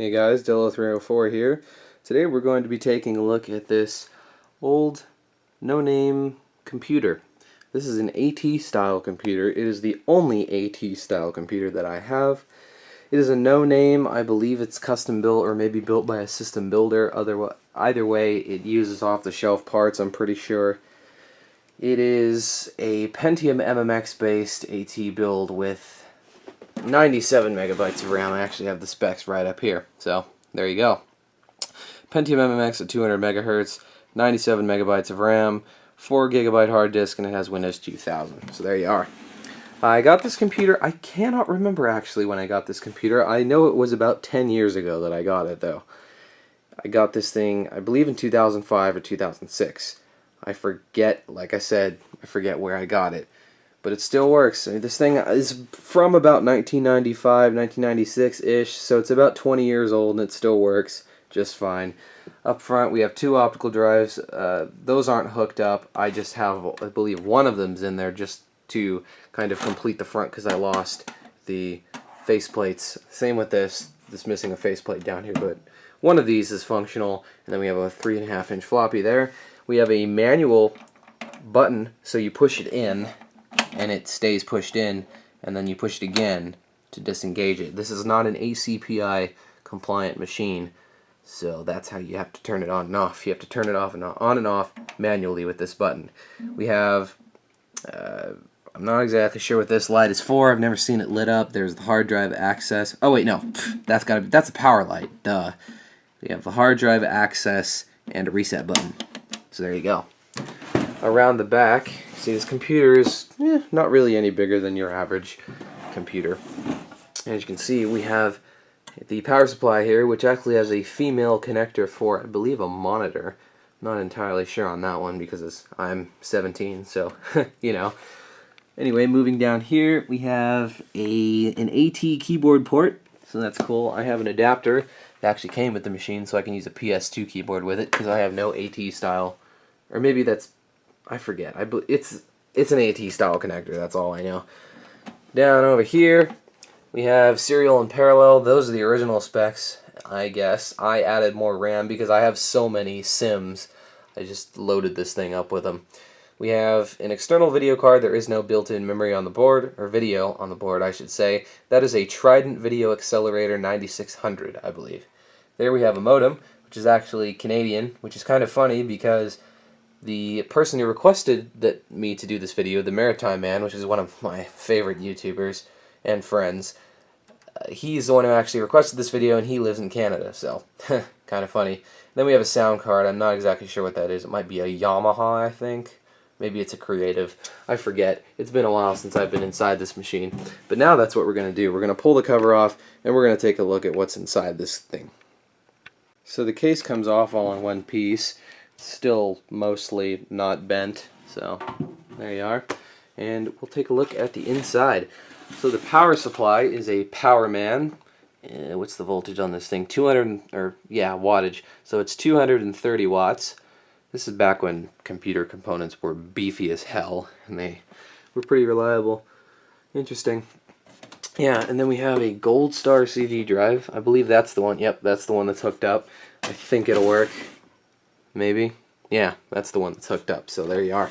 Hey guys, Dillo304 here. Today we're going to be taking a look at this old, no-name computer. This is an AT style computer. It is the only AT style computer that I have. It is a no-name. I believe it's custom built or maybe built by a system builder. Either way, it uses off-the-shelf parts, I'm pretty sure. It is a Pentium MMX based AT build with 97 megabytes of RAM. I actually have the specs right up here, so there you go. Pentium MMX at 200 megahertz, 97 megabytes of RAM, 4 gigabyte hard disk, and it has Windows 2000. So there you are. I got this computer. I cannot remember actually when I got this computer. I know it was about 10 years ago that I got it though. I got this thing, I believe in 2005 or 2006. I forget, like I said, I forget where I got it. But it still works. I mean, this thing is from about 1995, 1996-ish, so it's about 20 years old and it still works just fine. Up front we have two optical drives. Those aren't hooked up. I just have, I believe, one of them's in there just to kind of complete the front because I lost the faceplates. Same with this. This missing a faceplate down here, but one of these is functional. And then we have a 3.5-inch floppy there. We have a manual button, so you push it in and it stays pushed in, and then you push it again to disengage it. This is not an ACPI compliant machine, so that's how you have to turn it on and off. You have to turn it off and on and off manually with this button. We have, I'm not exactly sure what this light is for. I've never seen it lit up. There's the hard drive access. Oh wait, no, that's a power light. Duh. We have the hard drive access and a reset button. So there you go. Around the back, see, this computer is not really any bigger than your average computer. As you can see, we have the power supply here, which actually has a female connector for, I believe, a monitor. I'm not entirely sure on that one because I'm 17, so, you know. Anyway, moving down here, we have an AT keyboard port, so that's cool. I have an adapter that actually came with the machine, so I can use a PS2 keyboard with it, because I have no AT style, or maybe that's, I forget. It's an AT style connector, that's all I know. Down over here, we have serial and parallel. Those are the original specs, I guess. I added more RAM because I have so many Sims. I just loaded this thing up with them. We have an external video card. There is no built-in memory on the board, or video on the board, I should say. That is a Trident Video Accelerator 9600, I believe. There we have a modem, which is actually Canadian, which is kind of funny because the person who requested me to do this video, themaritimeman, which is one of my favorite YouTubers and friends, he's the one who actually requested this video, and he lives in Canada, so kind of funny. Then we have a sound card. I'm not exactly sure what that is. It might be a Yamaha, I think. Maybe it's a Creative. I forget. It's been a while since I've been inside this machine. But now that's what we're going to do. We're going to pull the cover off, and we're going to take a look at what's inside this thing. So the case comes off all in one piece. Still mostly not bent, so there you are. And we'll take a look at the inside. So the power supply is a Powerman. What's the voltage on this thing? Wattage. So it's 230 watts. This is back when computer components were beefy as hell, and they were pretty reliable. Interesting. Yeah, and then we have a Gold Star CD drive. I believe that's the one. Yep, that's the one that's hooked up. I think it'll work. Maybe? Yeah, that's the one that's hooked up, so there you are.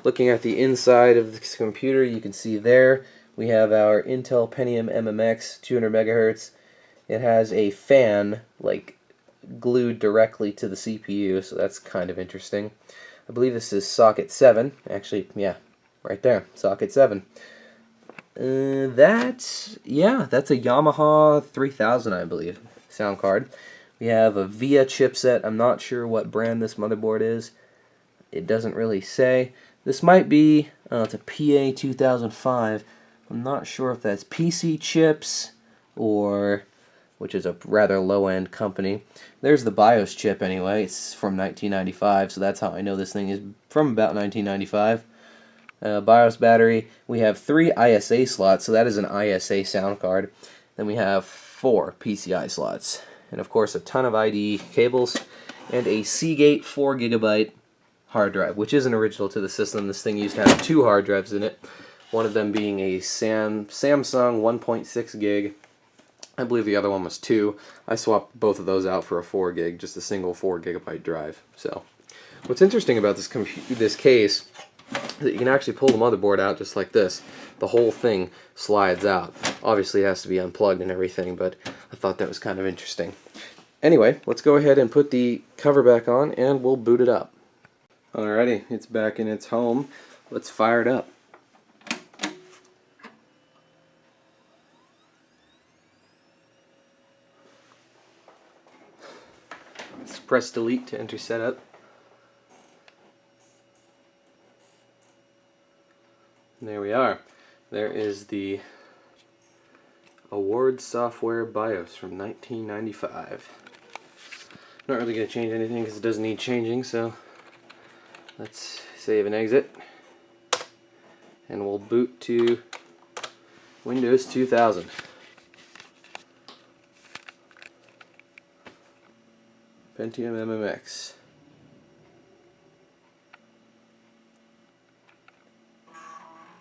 Looking at the inside of this computer, you can see there we have our Intel Pentium MMX 200 megahertz. It has a fan, like, glued directly to the CPU, so that's kind of interesting. I believe this is socket 7. Actually, yeah, right there, socket 7. That's a Yamaha 3000, I believe, sound card. We have a VIA chipset. I'm not sure what brand this motherboard is. It doesn't really say. This might be, it's a PA 2005. I'm not sure if that's PC Chips or, which is a rather low-end company. There's the BIOS chip anyway. It's from 1995, so that's how I know this thing is from about 1995. BIOS battery. We have 3 ISA slots, so that is an ISA sound card. Then we have 4 PCI slots. And of course a ton of IDE cables, and a Seagate 4 gigabyte hard drive, which isn't original to the system. This thing used to have 2 hard drives in it, one of them being a Samsung 1.6 gig I believe the other one was 2. I swapped both of those out for a 4 gig, just a single 4 gigabyte drive. So, what's interesting about this case is that you can actually pull the motherboard out just like this. The whole thing slides out. Obviously, it has to be unplugged and everything, but I thought that was kind of interesting. Anyway, let's go ahead and put the cover back on, and we'll boot it up. Alrighty, it's back in its home. Let's fire it up. Let's press delete to enter setup. And there we are. There is the Award Software BIOS from 1995. Not really going to change anything because it doesn't need changing, so let's save and exit. And we'll boot to Windows 2000. Pentium MMX.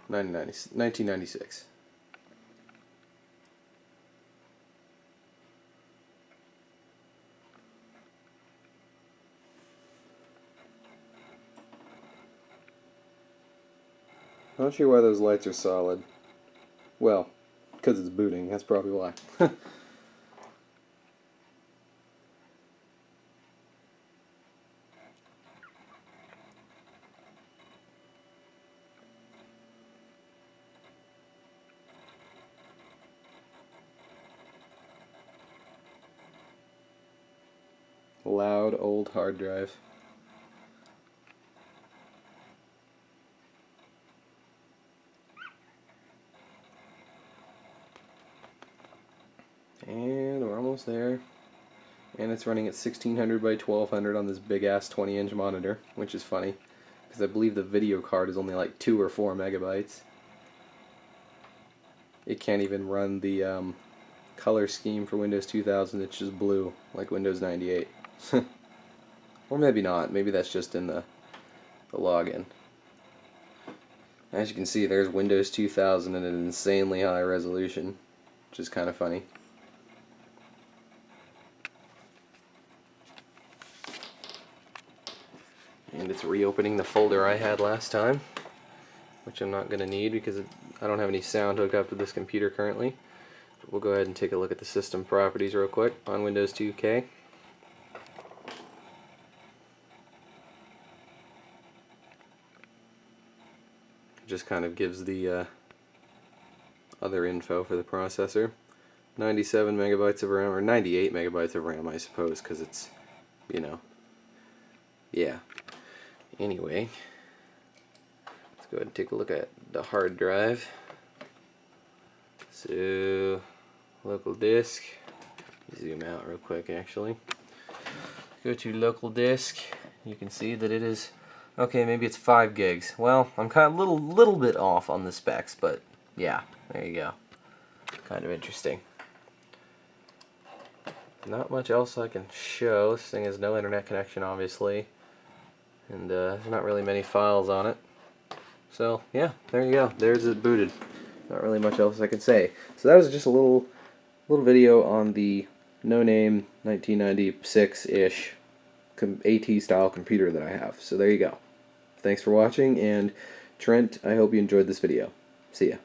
1996. Not sure why those lights are solid. Well, because it's booting, that's probably why. Loud old hard drive. And we're almost there. And it's running at 1600 by 1200 on this big ass 20-inch monitor, which is funny because I believe the video card is only like 2 or 4 megabytes. It can't even run the color scheme for Windows 2000. It's just blue like Windows 98. Or maybe not. Maybe that's just in the login. As you can see, there's Windows 2000 at an insanely high resolution, which is kind of funny. And it's reopening the folder I had last time, which I'm not going to need because I don't have any sound hooked up to this computer currently. But we'll go ahead and take a look at the system properties real quick on Windows 2K. Just kind of gives the other info for the processor. 97 megabytes of RAM, or 98 megabytes of RAM, I suppose, because it's, you know, yeah. Anyway, let's go ahead and take a look at the hard drive. So, local disk. Zoom out real quick, actually. Go to local disk. You can see that it is. Okay, maybe it's 5 gigs. Well, I'm kind of a little bit off on the specs, but yeah, there you go. Kind of interesting. Not much else I can show. This thing has no internet connection, obviously, and there's not really many files on it. So yeah, there you go. There's it booted. Not really much else I can say. So that was just a little video on the no-name 1996-ish AT style computer that I have. So there you go. Thanks for watching, and Trent, I hope you enjoyed this video. See ya.